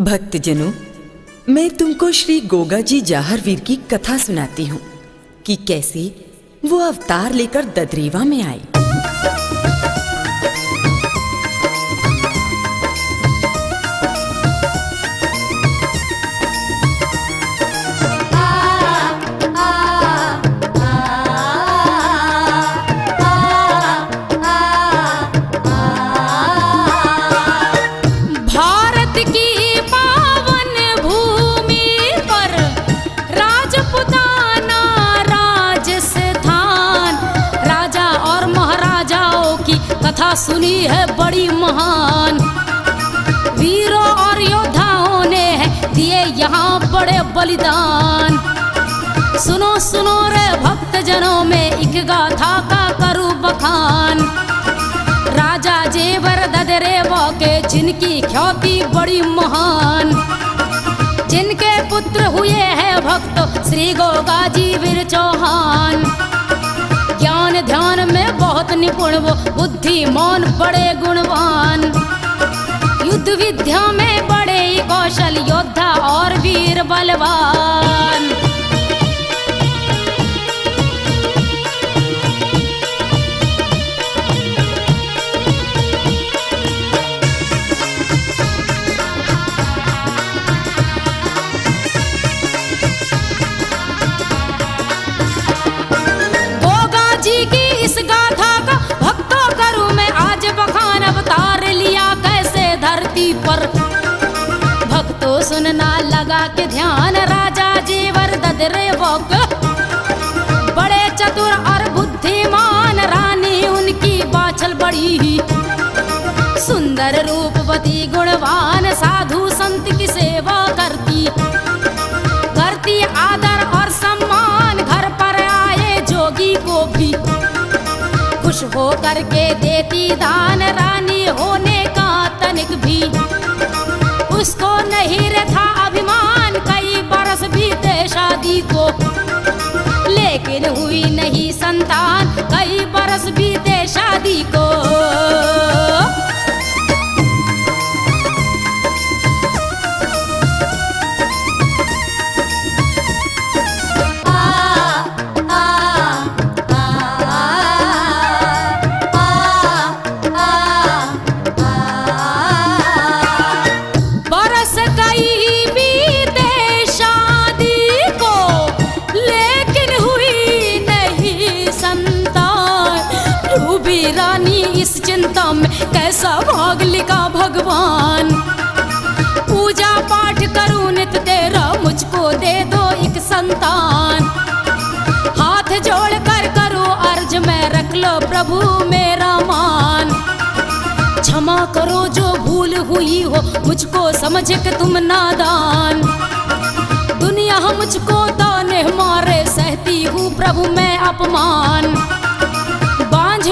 भक्तजनों, मैं तुमको श्री गोगा जी जाहरवीर की कथा सुनाती हूँ कि कैसे वो अवतार लेकर ददरेवा में आए। कथा सुनी है बड़ी महान, वीरों और योद्धाओं ने दिए यहाँ बड़े बलिदान। सुनो सुनो रे भक्त जनों, में एक गाथा का करूँ बखान। राजा जेवर ददरेवा के जिनकी ख्याति बड़ी महान, जिनके पुत्र हुए हैं भक्त श्री गोगा जी वीर चौहान। ज्ञान ध्यान में बहुत निपुण वो, बुद्धिमान बड़े गुणवान। युद्ध विद्या में बड़े कौशल योद्धा और वीर बलवान। इस गाथा का भक्तों करूं मैं आज बखान। अवतार लिया कैसे धरती पर, भक्तों सुनना लगा के ध्यान। राजा जेवर ददरेवा बड़े चतुर और बुद्धिमान, रानी उनकी बाछल बड़ी ही सुंदर रूपवती गुणवान। साधु संत की सेवा करती आदर और सम्मान। घर पर आए जोगी को भी खुश हो करके देती दान। रानी होने का तनिक भी उसको नहीं रहता अभिमान। कई बरस बीते शादी को लेकिन हुई नहीं संतान। कई बरस बीते शादी को चिंता में कैसा भाग लिखा भगवान। पूजा पाठ करूं नित तेरा, मुझको दे दो एक संतान। हाथ जोड़ कर करो अर्ज मैं, रख लो प्रभु मेरा मान। क्षमा करो जो भूल हुई हो, मुझको समझ के तुम नादान। दुनिया मुझको ताने मारे, सहती हूँ प्रभु मैं अपमान।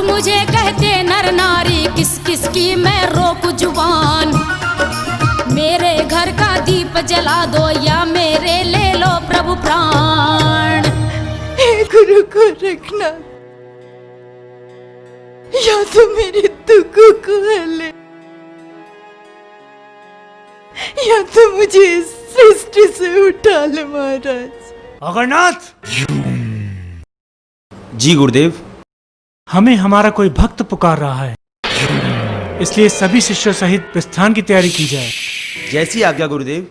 मुझे कहते नर नारी, किस किस की मैं रोक जुबान। मेरे घर का दीप जला दो या मेरे ले लो प्रभु प्राण। हे गुरु को रखना, या तो मेरे दुखों को हले, या तो मुझे इस सृष्टि से उठा ले महाराज। अगरनाथ जी गुरुदेव, हमें हमारा कोई भक्त पुकार रहा है, इसलिए सभी शिष्यों सहित प्रस्थान की तैयारी की जाए। जैसी आज्ञा गुरुदेव।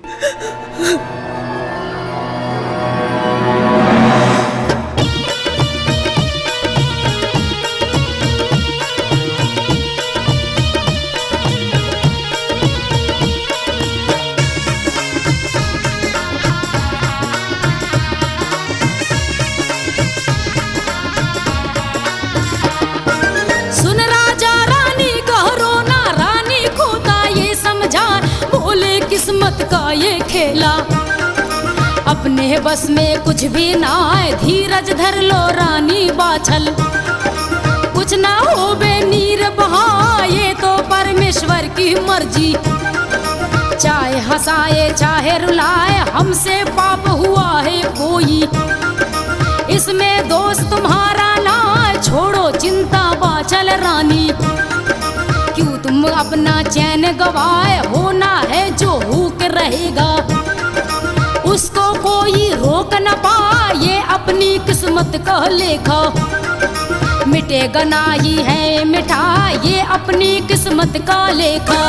किस्मत का ये खेला अपने बस में कुछ भी ना आए। धीरज धर लो रानी बाछल, कुछ ना हो बेनीर बहा, ये तो परमेश्वर की मर्जी। चाहे हंसाए चाहे रुलाए, हमसे पाप हुआ है कोई, इसमें दोस्त तुम्हारा ना। छोड़ो चिंता बाछल रानी, क्यों तुम हम अपना चैन गवाए, होना है जो हुक रहेगा, उसको कोई रोक न पाए, अपनी किस्मत का लेखा। मिटेगा ना ही है मिठा, ये अपनी किस्मत का लेखा।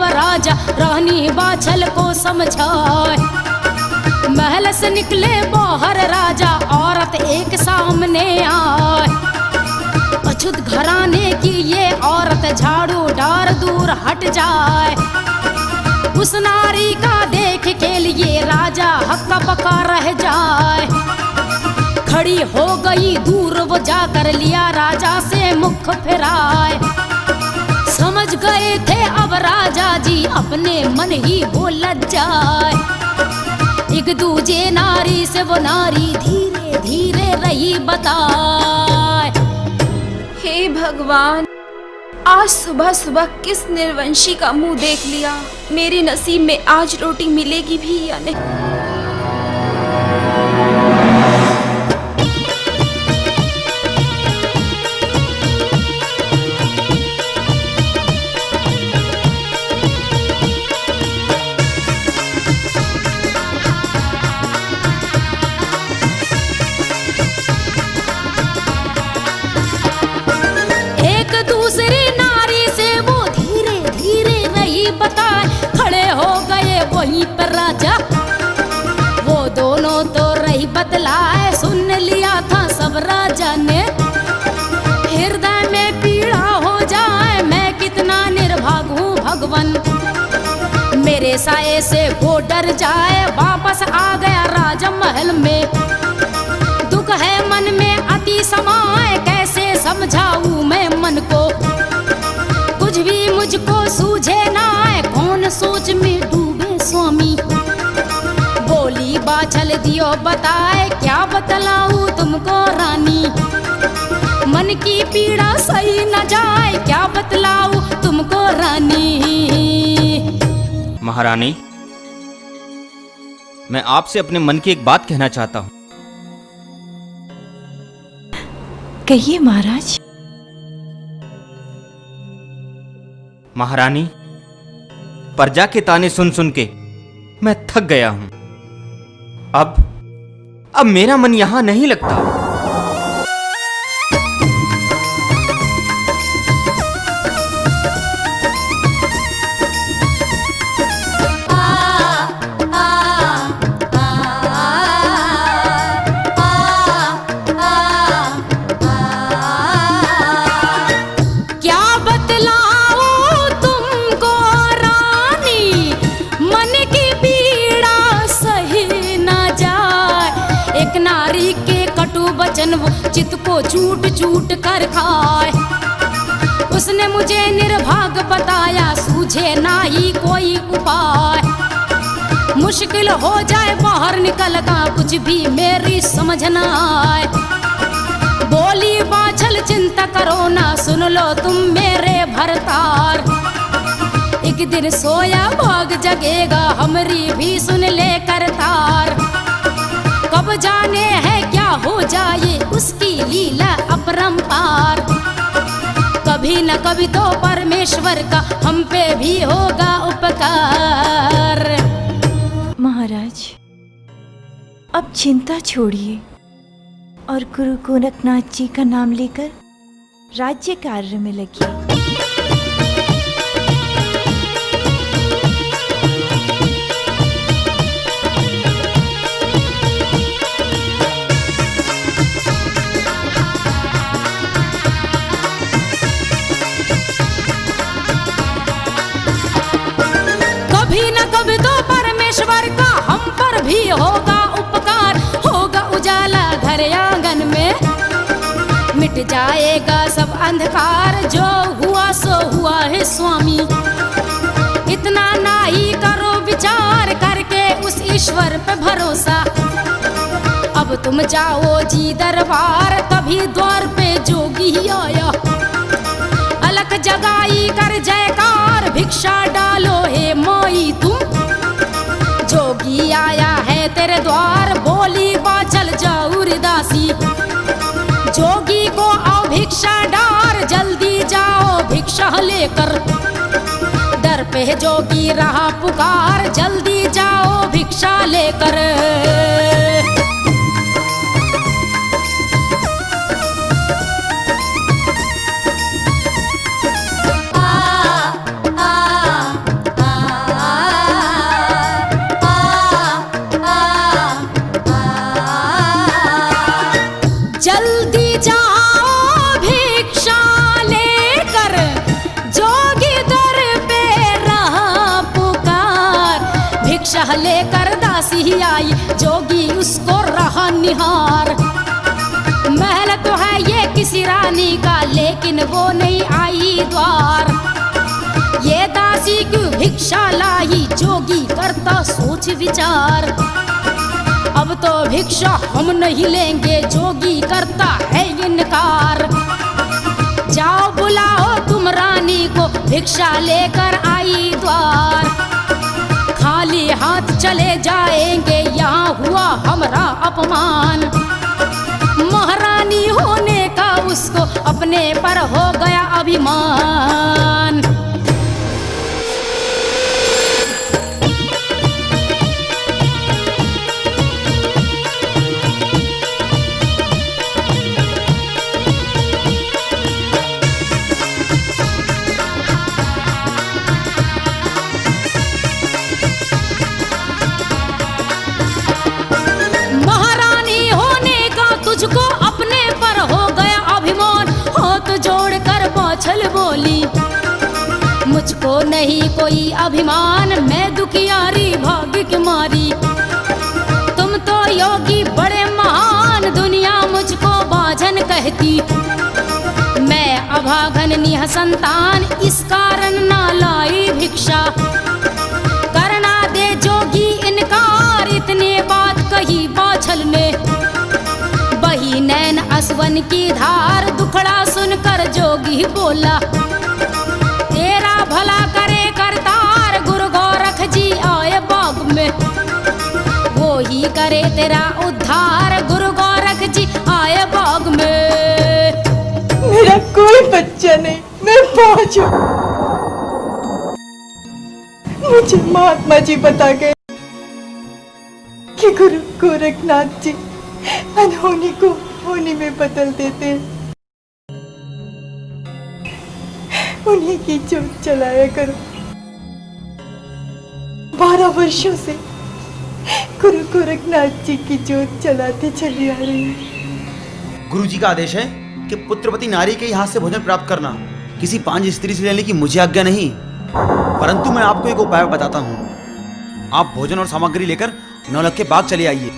राजा रानी बाछल को समझाए, महल से निकले बाहर राजा, औरत एक सामने आए। अछूत घराने की ये औरत झाड़ू डार दूर हट जाए, उस नारी का देख के लिए राजा हक्का बक्का रह जाए। खड़ी हो गई दूर वो जाकर लिया राजा से मुख फिराए, समझ गए थे अब राजा जी अपने मन ही वो लज्जाए। एक दूजे नारी से वो नारी धीरे धीरे रही बताए। हे भगवान, आज सुबह सुबह किस निर्वंशी का मुंह देख लिया, मेरे नसीब में आज रोटी मिलेगी भी या नहीं। वहीं पर राजा वो दोनों तो रही बतलाए, सुन लिया था सब राजा ने। हृदय में पीड़ा हो जाए, मैं कितना निर्भाग हूँ भगवन, मेरे साये से वो डर जाए। वापस आ गया राजा महल में, दुख है मन में अति समाए, कैसे समझाऊं मैं मन को, कुछ भी मुझको सूझे ना है, कौन सोच में डूबे स्वामी। बोली बाछल दियो बताए, क्या बतलाऊं तुमको रानी, मन की पीड़ा सही न जाए, क्या बतलाऊं तुमको रानी। महारानी, मैं आपसे अपने मन की एक बात कहना चाहता हूं। कहिए महाराज। महारानी, प्रजा के ताने सुन सुन के मैं थक गया हूं। अब मेरा मन यहां नहीं लगता। वो चित को चूट चूट कर खाए, उसने मुझे निर्भाग बताया, सूझे ना ही कोई उपाय। मुश्किल हो जाए बाहर निकल का, कुछ भी मेरी समझ न आए। बोली बाछल चिंता करो ना, सुन लो तुम मेरे भरतार, एक दिन सोया भाग जगेगा, हमरी भी सुन ले करतार। कब जाने है क्या हो जाए उसकी लीला अपरंपार, कभी न कभी तो परमेश्वर का हम पे भी होगा उपकार। महाराज, अब चिंता छोड़िए और गुरु गोरखनाथ जी का नाम लेकर राज्य कार्य में लगिए। भी होगा उपकार, होगा उजाला घर आंगन में, मिट जाएगा सब अंधकार, जो हुआ सो हुआ है स्वामी। ईश्वर पे भरोसा। अब तुम जाओ जी दरबार, तभी द्वार पे जोगी आया। अलख जगाई कर जयकार, भिक्षा डालो हे माई तुम। जोगी आया है तेरे द्वार, बोली बाचल जाऊ दासी। जोगी को आओ भिक्षा डार, जल्दी जाओ भिक्षा लेकर। दर पे जोगी रहा पुकार, जल्दी जाओ भिक्षा लेकर। जल्दी जाओ भिक्षा लेकर, जोगी दर पे रहा पुकार। भिक्षा लेकर दासी आई, जोगी उसको रहा निहार। महल तो है ये किसी रानी का, लेकिन वो नहीं आई द्वार। ये दासी क्यों भिक्षा लाई, जोगी करता सोच विचार। अब तो भिक्षा हम नहीं लेंगे, जोगी करता है इनकार। जाओ बुलाओ तुम रानी को, भिक्षा लेकर आई द्वार। खाली हाथ चले जाएंगे, यहाँ हुआ हमारा अपमान। महारानी होने का उसको अपने पर हो गया अभिमान। तुझको अपने पर हो गया अभिमान। हाथ जोड़कर बाछल बोली, मुझको नहीं कोई अभिमान। मैं दुखियारी भाग्य की मारी, तुम तो योगी बड़े महान। दुनिया मुझको बाझन कहती, मैं अभागन निह संतान। इस कारण ना लाई भिक्षा, करना दे जोगी इनकार। इतने बात कही बाछल ने, बही नैन असवन की धार। दुखड़ा सुनकर जोगी बोला, तेरा भला करे करतार। गुरु गोरख जी आए बाग में, वो ही करे तेरा उद्धार। गुरु गोरख जी आए बाग में। मेरा कोई बच्चा नहीं, मैं पाँच हूँ। मुझे महात्मा जी बता गए कि गुरु गोरखनाथ जी अनहोनी को होनी में बदल देते। उन्हीं की जोत चलाया करो। 12 वर्षों से गुरु गोरखनाथ जी की जोत चलाते चली आ रही है। गुरु जी का आदेश है कि पुत्रवती नारी के हाथ से भोजन प्राप्त करना, किसी 5 स्त्री से लेने की मुझे आज्ञा नहीं। परंतु मैं आपको एक उपाय बताता हूँ। आप भोजन और सामग्री लेकर नौलख के बाग चले आइए।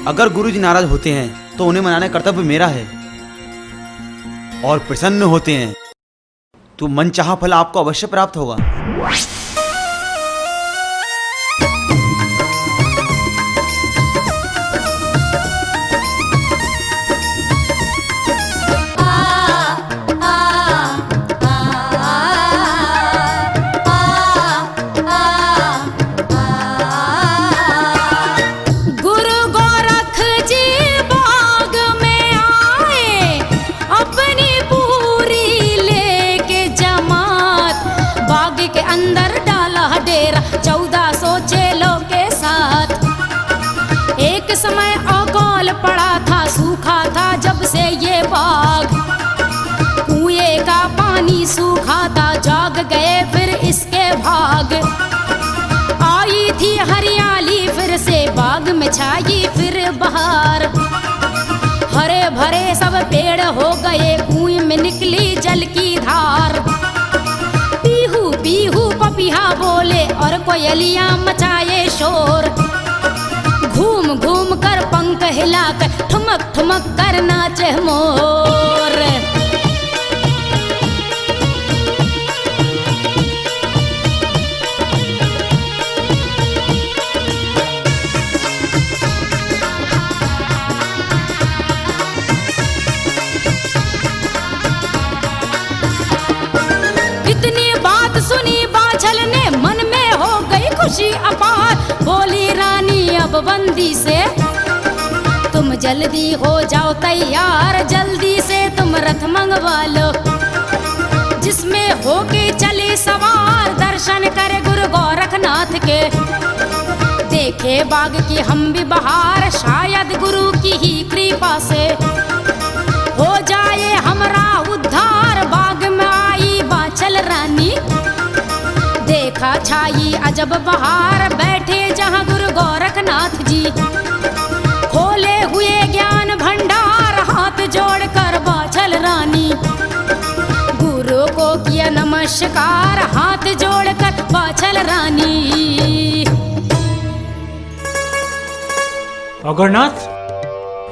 अगर गुरुजी नाराज होते हैं तो उन्हें मनाना कर्तव्य मेरा है, और प्रसन्न होते हैं तो मनचाहा फल आपको अवश्य प्राप्त होगा। अंदर डाला डेरा 1400 चेलों के साथ। एक समय अकाल पड़ा था, सूखा था जब से ये बाग। कुएं का पानी सूखा था, जाग गए फिर इसके भाग। आई थी हरियाली फिर से, बाग में छाई फिर बहार। हरे भरे सब पेड़ हो गए, कुएं में निकली जल की धार। पीहू पीहू पपीहा बोले और कोयलियां मचाए शोर। घूम घूम कर पंख हिलाकर ठुमक ठुमक कर नाचे मोर। खुशी अपार। बोली रानी अब बंदी से तुम जल्दी हो जाओ तैयार, जल्दी से तुम रथ मंगवा लो जिसमें होके चले सवार। दर्शन करे गुरु गोरखनाथ के, देखे बाग की हम भी बहार। शायद गुरु की ही कृपा से हो जाए हमरा उद्धार। बाग में आई बांचल रानी, देखा छाई अजब बहार। बैठे जहाँ गुरु गोरखनाथ जी, खोले हुए ज्ञान भंडार। हाथ जोड़कर बांचल रानी गुरु को किया नमस्कार। हाथ जोड़कर बांचल रानी। अगरनाथ,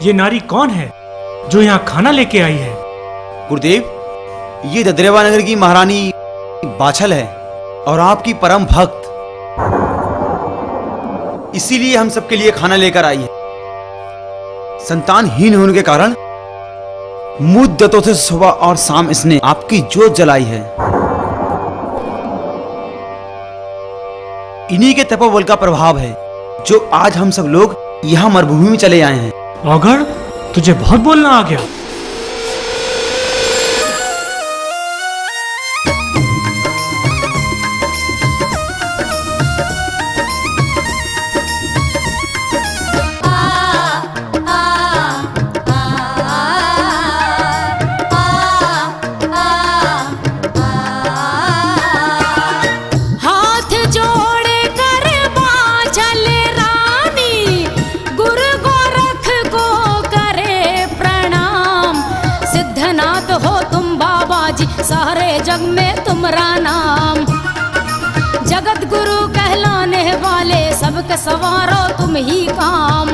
ये नारी कौन है जो यहाँ खाना लेके आई है? गुरुदेव, ये ददरेवा नगर की महारानी बाछल है और आपकी परम भक्त, इसीलिए हम सबके लिए खाना लेकर आई है। संतानहीन होने के कारण मुद्दतों से सुबह और शाम इसने आपकी जोत जलाई है। इन्हीं के तपोबल का प्रभाव है जो आज हम सब लोग यहाँ मरुभूमि में चले आए हैं। अगर तुझे बहुत बोलना आ गया। सारे जग में तुम्हारा नाम, जगत गुरु कहलाने वाले सबके सवारो तुम ही काम।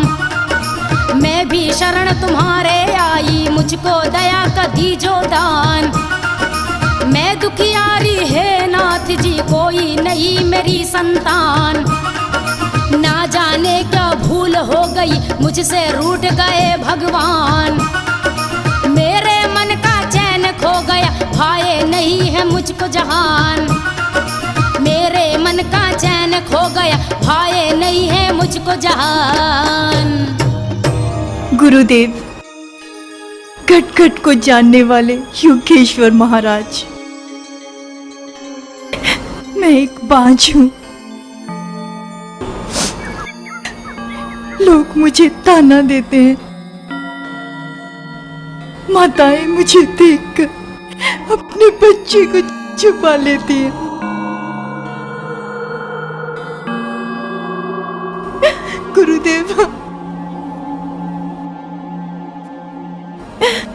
मैं भी शरण तुम्हारे आई, मुझको दया का दीजो दान। मैं दुखियारी है नाथ जी, कोई नहीं मेरी संतान। ना जाने क्या भूल हो गई, मुझसे रूठ गए भगवान। मेरे मन का चैन खो गया, भाए नहीं है मुझको जहान। मेरे मन का चैन खो गया, भाए नहीं है मुझको जहान। गुरुदेव, घट घट को जानने वाले योगेश्वर महाराज, मैं एक बांझ हूं। लोग मुझे ताना देते हैं, माताएं मुझे देखकर अपने बच्चे को छुपा लेती है। गुरुदेव,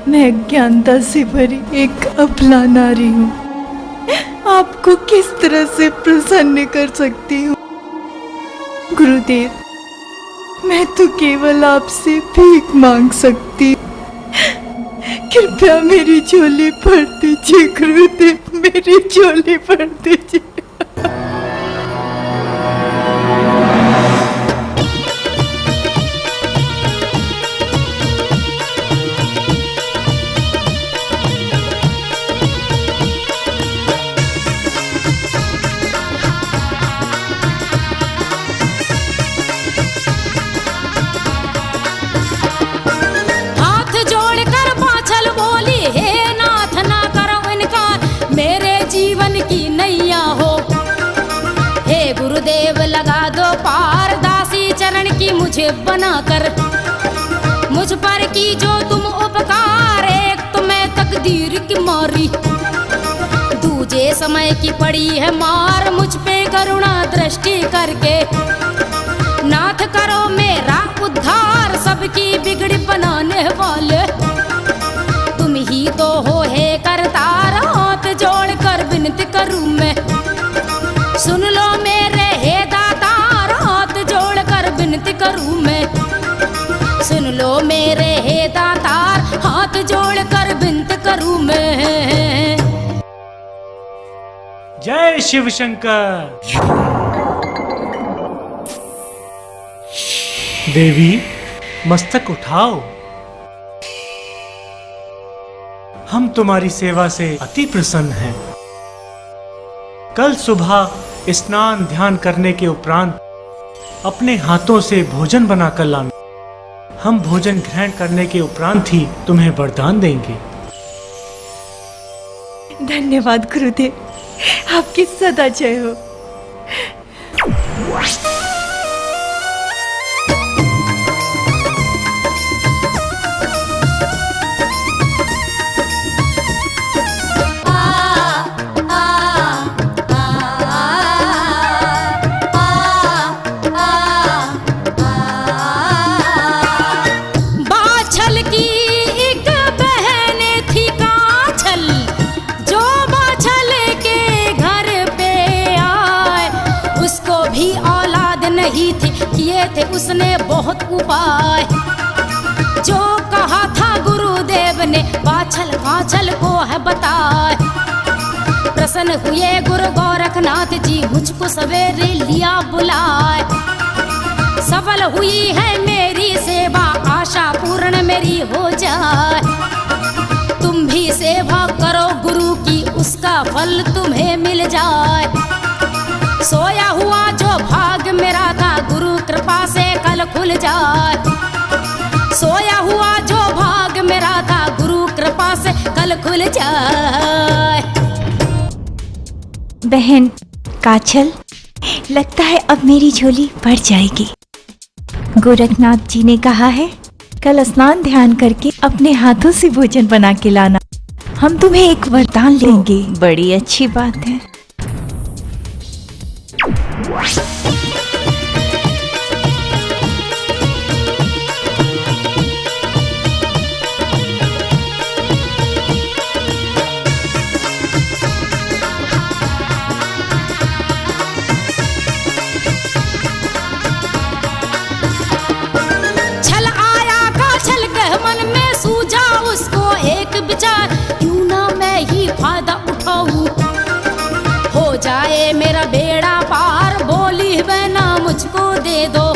मैं अज्ञानता से भरी एक अबला नारी हूँ, आपको किस तरह से प्रसन्न कर सकती हूँ? गुरुदेव, मैं तो केवल आपसे भीख मांग सकती हूँ। कृपया मेरी झोली भर दीजिए गुरुदेव, मेरी झोली भर दीजिए। गुरुदेव लगा दो पार, दासी चरण की मुझे बनाकर। मुझ पर की जो तुम उपकार, एक तो मैं तकदीर की मारी, दूजे समय की पड़ी है मार। मुझ पे करुणा दृष्टि करके नाथ करो मेरा उद्धार। सबकी बिगड़ी बनाने वाले तुम ही तो हो हे करतार। हाथ जोड़कर विनती करूं मैं, सुन लो मेरे हे दातार। हाथ जोड़कर विनती करूं मैं, सुन लो मेरे हे दातार। हाथ जोड़कर विनती करूं मैं। जय शिव शंकर। देवी, मस्तक उठाओ, हम तुम्हारी सेवा से अति प्रसन्न हैं। कल सुबह स्नान ध्यान करने के उपरांत अपने हाथों से भोजन बनाकर लाना। हम भोजन ग्रहण करने के उपरांत ही तुम्हें वरदान देंगे। धन्यवाद गुरुदेव, आपकी सदा जय हो। बाछल की एक बहन थी काछल, जो बाछल के घर पे आए। उसको भी औलाद नहीं थी, किए थे उसने बहुत उपाय। जो कहा था गुरुदेव ने बाछल काछल को है बताए। प्रसन्न हुए गुरु गोरखनाथ जी, मुझको सवेरे लिया बुलाए। सफल हुई है मेरी सेवा, आशा पूर्ण मेरी हो जाए। तुम भी सेवा करो गुरु की, उसका फल तुम्हें मिल जाए। सोया हुआ जो भाग मेरा था, गुरु कृपा से कल खुल जाए। सोया हुआ जो भाग मेरा था, गुरु कृपा से कल खुल जाए। बहन काछल, लगता है अब मेरी झोली भर जाएगी। गोरखनाथ जी ने कहा है कल स्नान ध्यान करके अपने हाथों से भोजन बना के लाना। हम तुम्हें एक वरदान लेंगे। बड़ी अच्छी बात है। छल आया काछल के मन में, सूझा उसको एक विचार, क्यों ना मैं ही फायदा उठाऊं, हो जाए मेरा बेड़ा पार। बोली बहना मुझको दे दो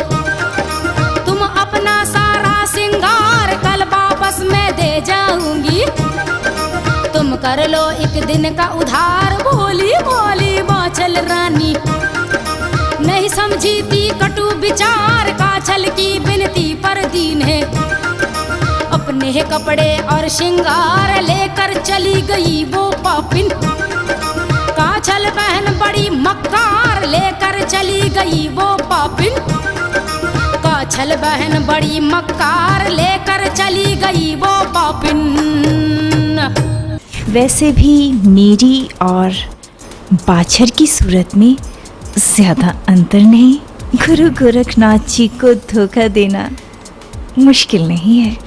तुम अपना सारा सिंगार, कल वापस मैं दे जाऊंगी। तुम कर लो एक दिन का उधार। बोली बोली बाछल रानी, नहीं समझी थी कटु विचार। काछल की विनती पर दीन है, अपने कपड़े और श्रृंगार लेकर चली गई वो पापिन। काछल बहन बड़ी मक्कार, लेकर चली गई वो पापिन। काछल बहन बड़ी मक्कार, लेकर चली गई वो पापिन। वैसे भी मेरी और बाछर की सूरत में ज्यादा अंतर नहीं। गुरु गोरखनाथ जी को धोखा देना मुश्किल नहीं है।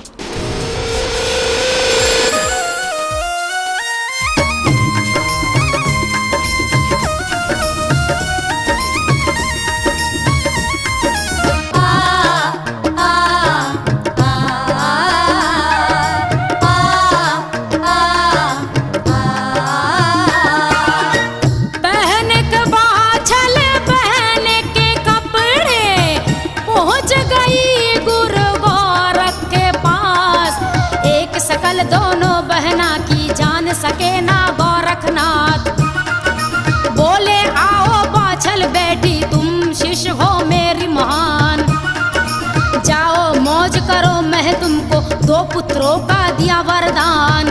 बहन के बाछल बहन के कपड़े, पहुंच गई गुरु गोरख के पास। एक शकल दोनों बहना की, जान सके ना गोरखनाथ। बोले आओ बाछल बेटी, तुम शिष्य हो मेरी महान। जाओ मौज करो, मैं तुमको दो पुत्रों का दिया वरदान।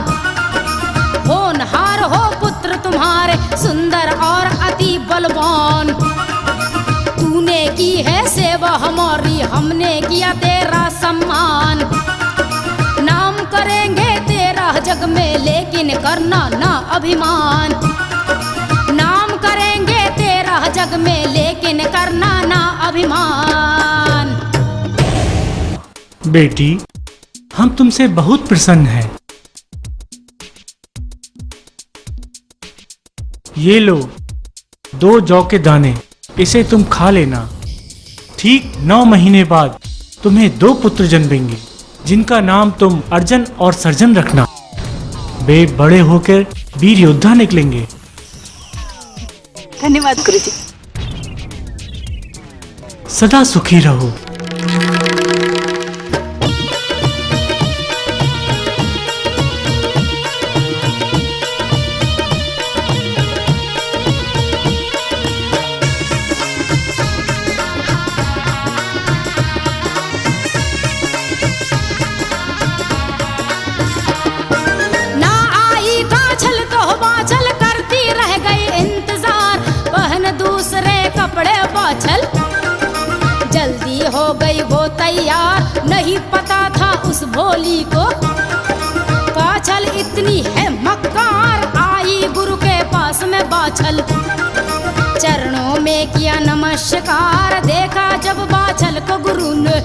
होनहार हो पुत्र तुम्हारे, सुंदर और अति बलवान। तूने की है सेवा हमारी, हमने किया तेरा सम्मान। नाम करेंगे तेरा जग में, लेकिन करना ना अभिमान। नाम करेंगे तेरा जग में, लेकिन करना ना अभिमान। बेटी, हम तुमसे बहुत प्रसन्न हैं। ये लो 2 जौ के दाने, इसे तुम खा लेना। ठीक 9 महीने बाद तुम्हें 2 पुत्र जन्मेंगे, जिनका नाम तुम अर्जन और सर्जन रखना। वे बड़े होकर वीर योद्धा निकलेंगे। धन्यवाद गुरुजी। सदा सुखी रहो। तैयार नहीं पता था उस भोली को। काछल इतनी है मक्कार, आई गुरु के पास में बाछल। चरणों में किया नमस्कार, देखा जब बाछल को गुरु ने।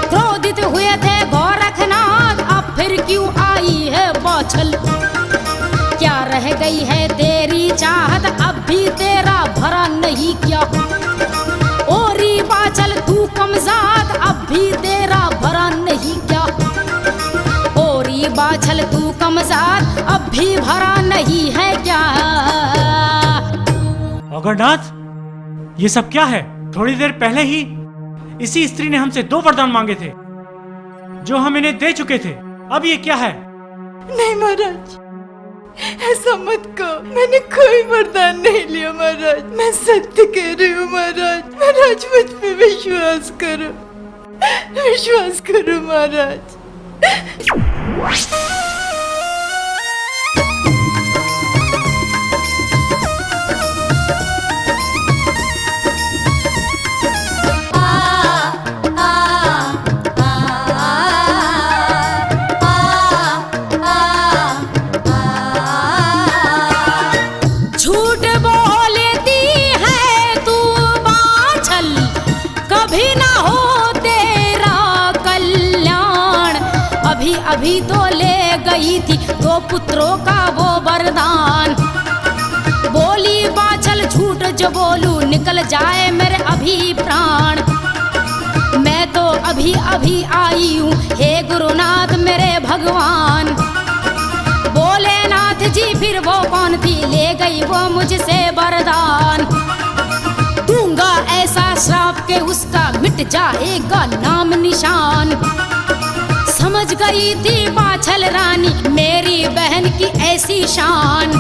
क्रोधित हुए थे गोरखनाथ, अब फिर क्यों आई है बाछल। क्या रह गई है तेरी चाहत, अब भी तेरा भरा नहीं क्या। ओरी बाछल तू कमजात, अब भी तेरा भरा नहीं क्या। ओरी बाछल तू कमजात, अब भी भरा नहीं है क्या। अगरनाथ, ये सब क्या है? थोड़ी देर पहले ही इसी स्त्री ने हमसे 2 वरदान मांगे थे जो हम इन्हें दे चुके थे। अब ये क्या है? नहीं महाराज, ऐसा मत कहो, मैंने कोई वरदान नहीं लिया महाराज। मैं सत्य कह रही हूँ महाराज। महाराज मुझ पे विश्वास करो, विश्वास करो महाराज। झूठ बोलती है तू बाछल, कभी ना हो तेरा कल्याण। अभी अभी तो ले गई थी 2 पुत्रों का वो वरदान। बोली बाछल झूठ जो बोलूं निकल जाए मेरे अभी प्राण। मैं तो अभी अभी आई हूँ हे गुरुनाथ मेरे भगवान। बोले नाथ जी फिर वो कौन थी, ले गई वो मुझसे वरदान। दूंगा ऐसा श्राप के उसका मिट जाएगा नाम निशान। समझ गई थी बाछल रानी मेरी बहन की ऐसी शान।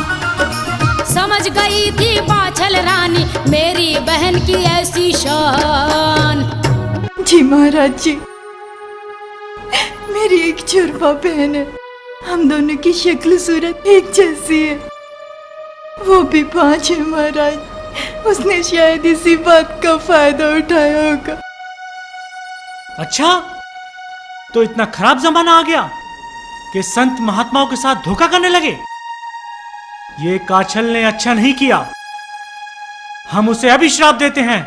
समझ गई थी बाछल रानी मेरी बहन की ऐसी शान। जी महाराज जी, मेरी एक जुड़वा बहन है, हम दोनों की शक्ल सूरत एक जैसी है। वो भी 5 है महाराज। उसने शायद इसी बात का फायदा उठाया होगा। अच्छा, तो इतना खराब जमाना आ गया कि संत महात्माओं के साथ धोखा करने लगे। ये काछल ने अच्छा नहीं किया। हम उसे अभी श्राप देते हैं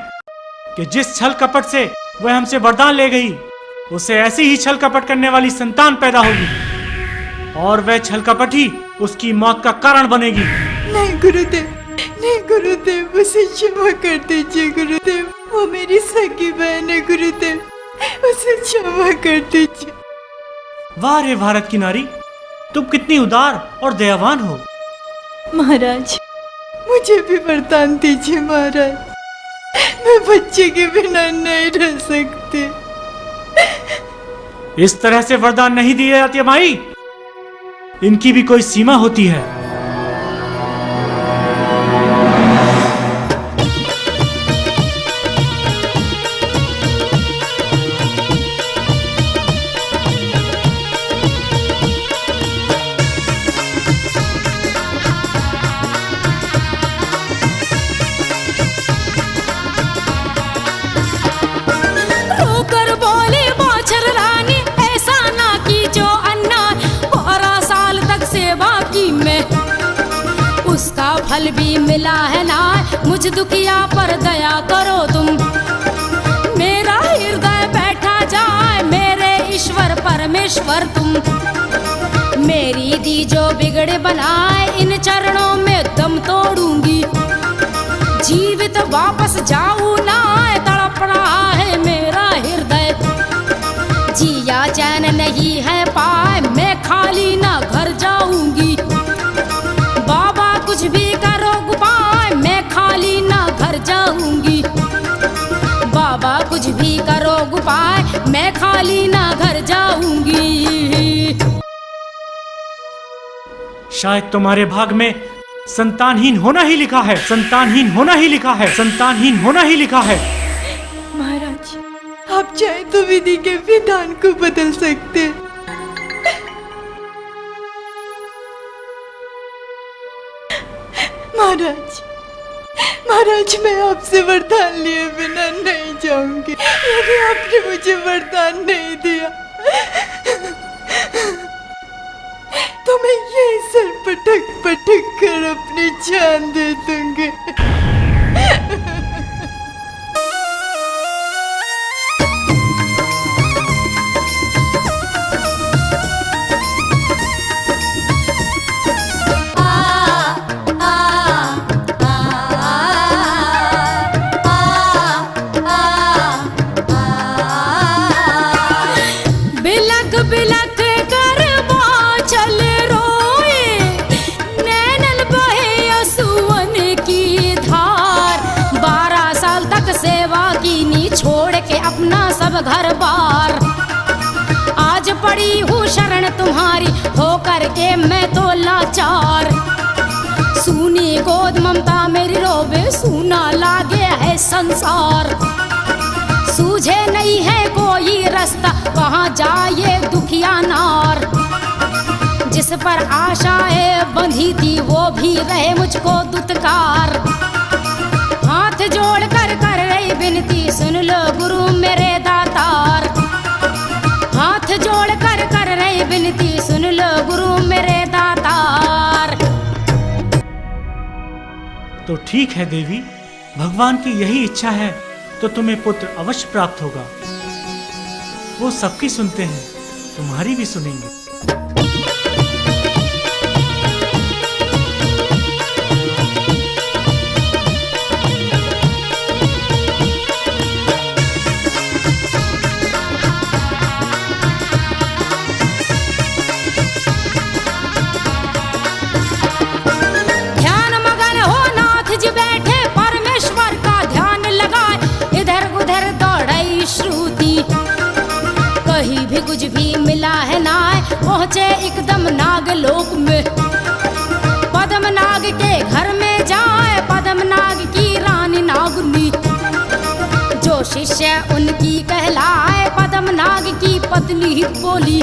कि जिस छल कपट से वह हमसे वरदान ले गई, उसे ऐसी ही छल कपट करने वाली संतान पैदा होगी और वह छल कपट ही उसकी मौत का कारण बनेगी। नहीं गुरुदेव, नहीं गुरुदेव, उसे क्षमा कर दीजिए गुरुदेव। वो मेरी सगी बहन है गुरुदेव, उसे क्षमा कर दीजिए। वाह रे भारत की नारी, तुम कितनी उदार और दयावान हो। महाराज, मुझे भी वरदान दीजिए महाराज। मैं बच्चे के बिना नहीं रह सकती। इस तरह से वरदान नहीं दिए जाते माई, इनकी भी कोई सीमा होती है। रोकर बोली बाछल रानी ऐसा ना की जो अन्याय 12 साल तक सेवा की मैं, उसका फल भी मिला है ना। मुझ दुखिया पर दया करो तुम, मेरा हृदय बैठा जाए मेरे ईश्वर परमेश्वर तुम। मेरी दी जो बिगड़े बनाए इन चरणों में दम तोड़ूंगी। जीवित वापस जाऊं ना तड़प रहा है मेरा हृदय। जिया चैन नहीं है पाए मैं खाली ना घर जाऊंगी। बाबा कुछ भी करो उपाय मैं खाली ना घर जाऊंगी। बाबा कुछ भी करो उपाय मैं खाली ना घर जाऊंगी। शायद तुम्हारे भाग में संतानहीन होना ही लिखा है, संतानहीन होना ही लिखा है, संतानहीन होना ही लिखा है। महाराज, आप चाहे तो विधि के विधान को बदल सकते हैं। महाराज, महाराज, मैं आपसे वरदान लिए बिना नहीं जाऊंगी। यदि आपने मुझे वरदान नहीं दिया तो मैं यही सर पटक पटक कर अपनी जान दे दूंगी। बिलक बिलक कर बाँचल रोए, नैनन बहे असुवन की धार। 12 साल तक सेवा कीनी छोड़ के अपना सब घर बार। आज पड़ी हूँ शरण तुम्हारी, होकर के मैं तो लाचार। सूनी गोद ममता मेरी रोवे, सूना लागे है संसार। सूझे नहीं है कोई रास्ता, कहाँ जाए दुखिया नार। जिस पर आशाएं बंधी थी वो भी रहे मुझको दुत्कार। हाथ जोड़ कर रही विनती, सुन लो गुरु मेरे दातार। हाथ जोड़ कर रही विनती, सुन लो गुरु मेरे दातार। तो ठीक है देवी, भगवान की यही इच्छा है तो तुम्हें पुत्र अवश्य प्राप्त होगा। वो सबकी सुनते हैं, तुम्हारी भी सुनेंगे। ध्यान मगन हो नाथ जी बैठे, परमेश्वर का ध्यान लगाए। इधर उधर दौड़ाई श्रुति, कहीं भी कुछ भी मिला है ना। पहुँचे एकदम नागलोक में, पद्मनाग के घर में जाए। पद्मनाग की रानी नागनी, जो शिष्य उनकी कहलाए। पद्मनाग की पत्नी ही बोली,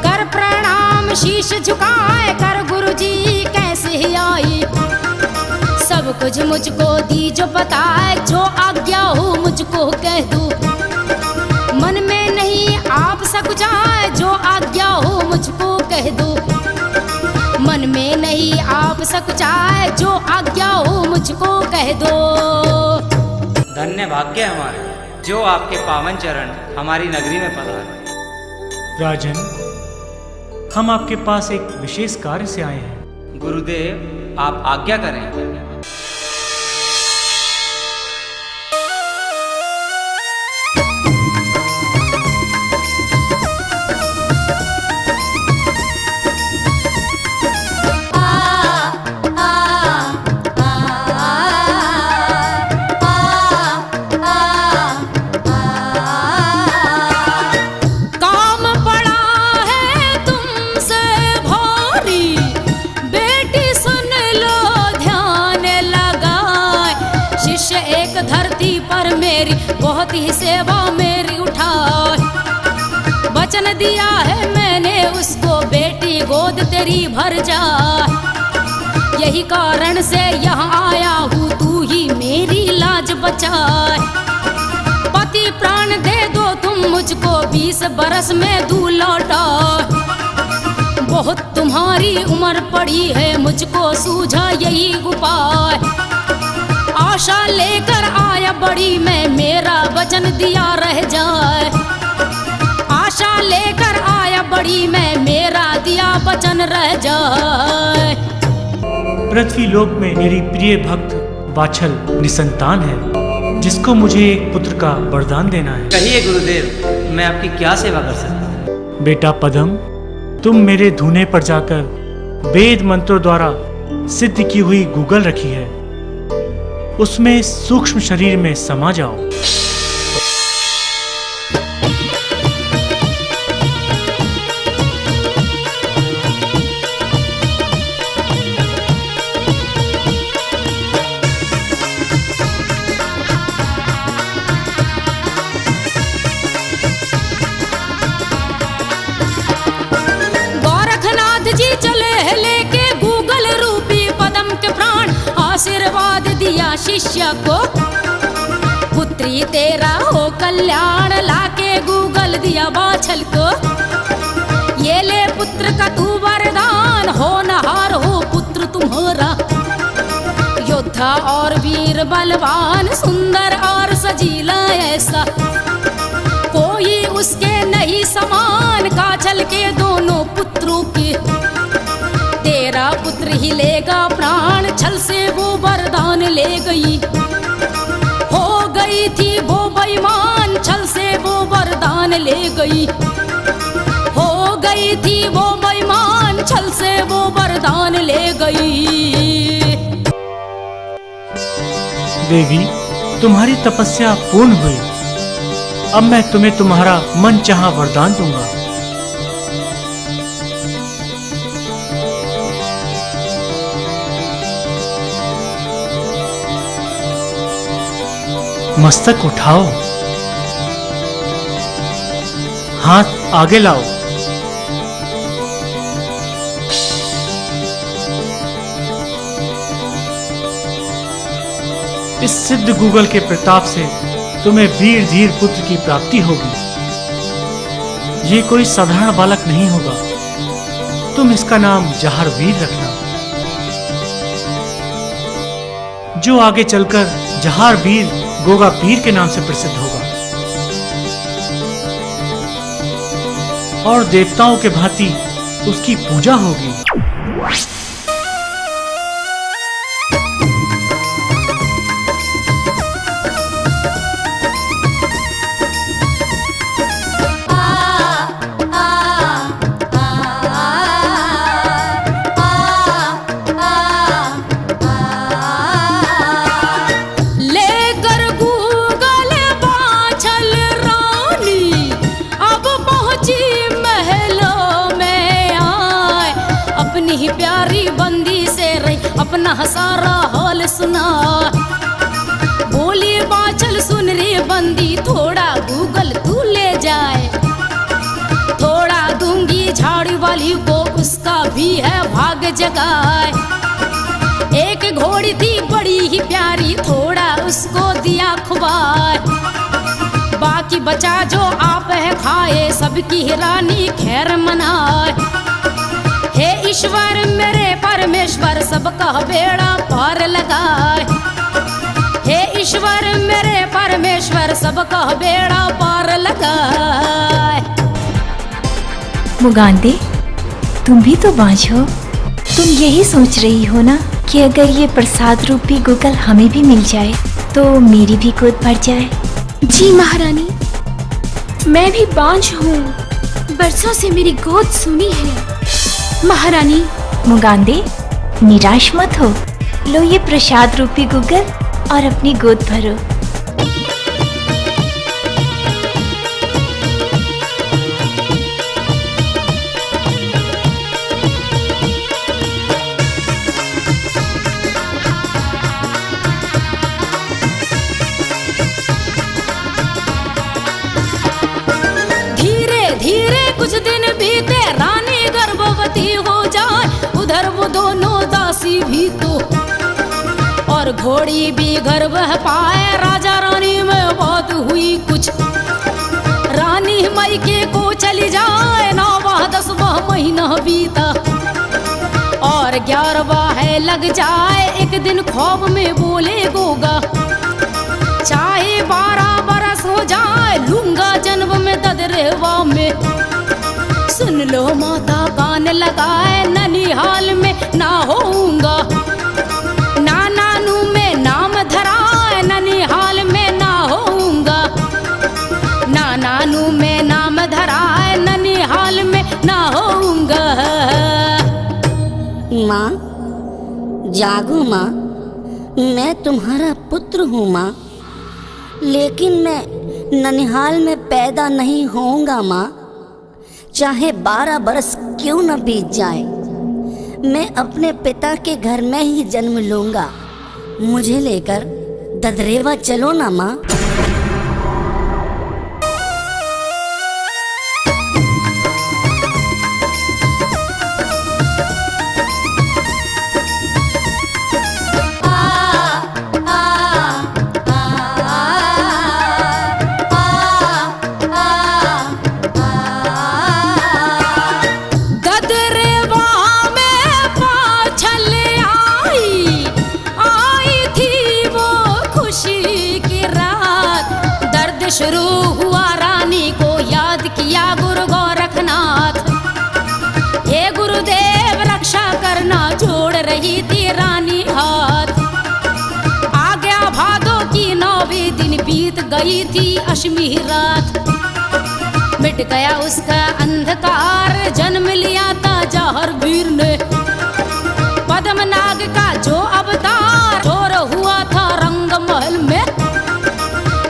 कर प्रणाम शीश झुकाए। कर गुरुजी कैसे आई, सब कुछ मुझको दी जो बताए। जो आज्ञा हो मुझको कह दो, मन में नहीं आप सकुचाए। जो आज्ञा हो मुझको कह दो, मन में नहीं आप सकुचाए। जो आज्ञा हो मुझको कह दो। धन्य भाग्य हमारे, जो आपके पावन चरण हमारी नगरी में पधारे। राजन, हम आपके पास एक विशेष कार्य से आए हैं। गुरुदेव, आप आज्ञा करें। काम पड़ा है तुमसे भारी, बेटी सुन लो ध्यान लगाए। शिष्य एक धरती पर मेरी, बहुत ही सेवा मेरी उठाए। वचन दिया है मैंने उसको, बेटी गोद तेरी भर जाए। यही कारण से यहाँ आया हूँ, तू ही मेरी लाज बचाए। पति प्राण दे दो तुम मुझको, 20 बरस में दू लौटा। बहुत तुम्हारी उम्र पड़ी है, मुझको सूझा यही उपाय। आशा लेकर आया बड़ी मैं, मेरा वचन दिया रह जाए। आशा लेकर आया बड़ी मैं, मेरा दिया वचन रह जाए। पृथ्वी लोक में मेरी प्रिय भक्त वाछल निसंतान है, जिसको मुझे एक पुत्र का वरदान देना है। कहिए गुरुदेव, मैं आपकी क्या सेवा कर सकता हूँ? बेटा पद्म, तुम मेरे धूने पर जाकर वेद मंत्रों द्वारा सिद्ध की हुई गूगल रखी है, उसमें सूक्ष्म शरीर में समा जाओ। गोरखनाथ जी चले हैं लेके गूगल रूपी पद्म के प्राण। आशीर्वाद दिया शिष्य को, पुत्री तेरा हो कल्याण लाके गूगल दिया बाछल को। ये ले पुत्र का तू वरदान, हो नहार हो पुत्र तुम्हारा, योद्धा और वीर बलवान, सुंदर और सजीला ऐसा, कोई उसके नहीं समान, काछल के दोनों पुत्रों के। तेरा पुत्र ही लेगा प्राण, छल से वो वरदान ले गई, हो गई थी वो बेईमान, छल से वो वरदान ले गई, हो गई थी वो बेईमान, छल से वो वरदान ले गई। देवी, तुम्हारी तपस्या पूर्ण हुई। अब मैं तुम्हें तुम्हारा मन चाहा वरदान दूंगा। मस्तक उठाओ, हाथ आगे लाओ। इस सिद्ध गूगल के प्रताप से तुम्हें वीर धीर पुत्र की प्राप्ति होगी। ये कोई साधारण बालक नहीं होगा, तुम इसका नाम जहारवीर रखना, जो आगे चलकर जहारवीर गोगा पीर के नाम से प्रसिद्ध होगा और देवताओं के भांति उसकी पूजा होगी। अपना सारा हाल सुना, बोली बाचल सुन रे बंदी, थोड़ा गूगल तू ले जाए, थोड़ा दूंगी झाड़ी वाली को, उसका भी है भाग जगाए। एक घोड़ी थी बड़ी ही प्यारी, थोड़ा उसको दिया खुबाए, बाकी बचा जो आप है खाए, सबकी रानी खैर मनाए। हे ईश्वर मेरे परमेश्वर, सबका बेड़ा पार लगाए, हे ईश्वर मेरे परमेश्वर, सबका बेड़ा पार लगाए। मुगांदे, तुम भी तो बाँझ हो, तुम यही सोच रही हो ना कि अगर ये प्रसाद रूपी गूगल हमें भी मिल जाए तो मेरी भी गोद भर जाए। जी महारानी, मैं भी बाँझ हूँ, बरसों से मेरी गोद सुनी है महारानी। मुगांदे, निराश मत हो, लो ये प्रसाद रूपी गूगल और अपनी गोद भरो। धीरे धीरे कुछ दिन बीते, रानी गर्भवती हो जाए, उधर वो दोनों दासी भी तो, और घोड़ी भी गर्भ पाए। राजा रानी में बात हुई कुछ, रानी मायके को चली जाए, 9वां-10वां महीना बीता और 11वां है लग जाए। एक दिन ख्वाब में बोले गोगा, चाहे 12 बरस हो जाए, लूंगा जन्म में ददरेवा में। सुन लो माता कान लगाए, ननिहाल में ना होऊंगा, ना नानू में नाम धराए, ननिहाल में ना होऊंगा, ना नानू में नाम धराए, ननिहाल में ना होऊंगा। माँ जागो माँ, मैं तुम्हारा पुत्र हूँ माँ, लेकिन मैं ननिहाल में पैदा नहीं होऊंगा माँ, चाहे 12 बरस क्यों न बीत जाए, मैं अपने पिता के घर में ही जन्म लूंगा। मुझे लेकर ददरेवा चलो ना माँ। शुरू हुआ रानी को याद किया गुरु गोरखनाथ। हे गुरुदेव रक्षा करना, जोड़ रही थी रानी हाथ। आ गया भादों की 9वीं दिन, बीत गई थी अष्टमी रात। मिट गया उसका अंधकार, जन्म लिया था जाहरवीर ने। पद्मनाग का जो अवतार, चोर हुआ था रंग महल में।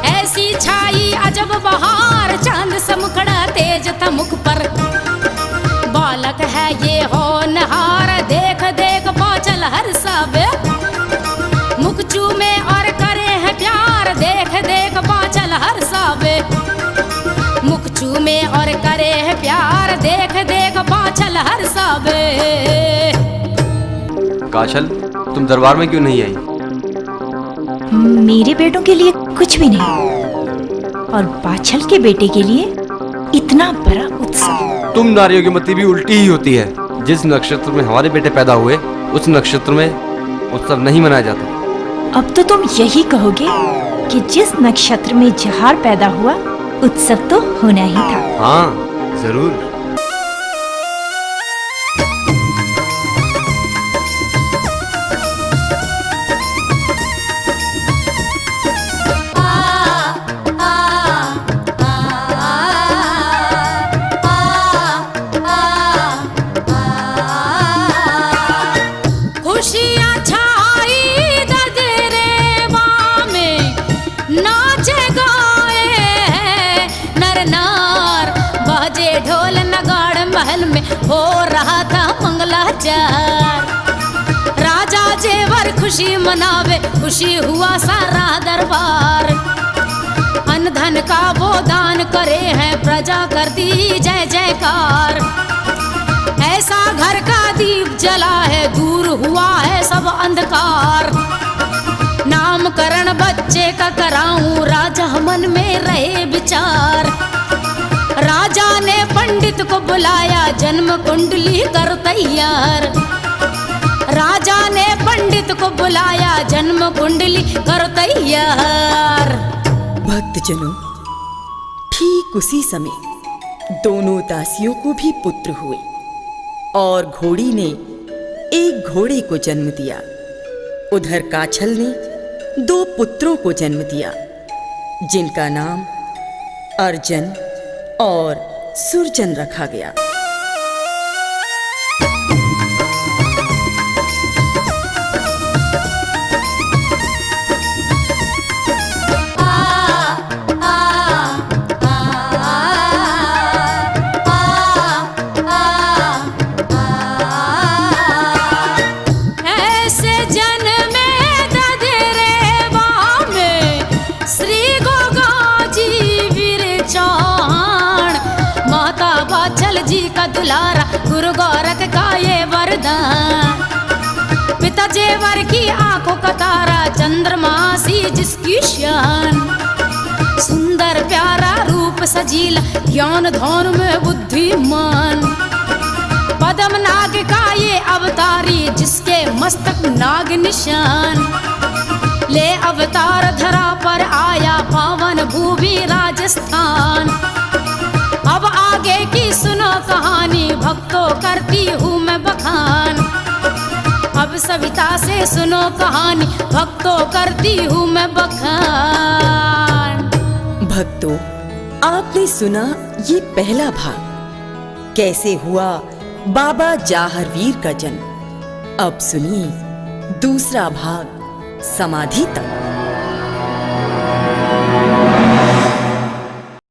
ऐसी छाई अजब बहार, चांद सा मुखड़ा तेज था मुख पर। बालक है ये होनहार, देख देख पाचल हर साबे। मुख चूमे और करे है प्यार, देख देख पाचल हर साबे। मुख चूमे और करे है प्यार, देख देख पाचल हर साबे। काजल, तुम दरबार में क्यों नहीं आई? मेरे बेटों के लिए कुछ भी नहीं, और बाछल के बेटे के लिए इतना बड़ा उत्सव। तुम नारियों की मति भी उल्टी ही होती है। जिस नक्षत्र में हमारे बेटे पैदा हुए, उस नक्षत्र में उत्सव नहीं मनाया जाता। अब तो तुम यही कहोगे कि जिस नक्षत्र में जहार पैदा हुआ, उत्सव तो होना ही था। हाँ, जरूर। हो रहा था मंगलाचार। राजा जेवर खुशी मनावे, खुशी हुआ सारा दरबार। अन्न धन का वो दान करे हैं, प्रजा करती जय जयकार। ऐसा घर का दीप जला है, दूर हुआ है सब अंधकार। नामकरण बच्चे का कराऊं, राजा मन में रहे विचार। राजा ने पंडित को बुलाया, जन्म कुंडली कर तैयार। राजा ने पंडित को बुलाया, जन्म कुंडली कर तैयार। भक्तजनों, ठीक उसी समय दोनों दासियों को भी पुत्र हुए, और घोड़ी ने एक घोड़े को जन्म दिया। उधर काछल ने 2 पुत्रों को जन्म दिया, जिनका नाम अर्जन और सुरजन रखा गया। जी का दुलारा, गुरु गोरख का ये वरदान। पिता जेवर की आंखों का तारा, चंद्रमा सी जिसकी शान। सुंदर प्यारा रूप सजीला, ज्ञान ध्यान में बुद्धिमान। पद्मनाग का ये अवतारी, जिसके मस्तक नाग निशान। ले अवतार धरा पर आया, पावन भूमि राजस्थान। अब आगे की सुनो कहानी, भक्तों करती हूँ मैं बखान। अब सविता से सुनो कहानी, भक्तों करती हूँ मैं बखान। भक्तों, आपने सुना ये पहला भाग, कैसे हुआ बाबा जाहरवीर का जन्म। अब सुनिए दूसरा भाग, समाधि तक।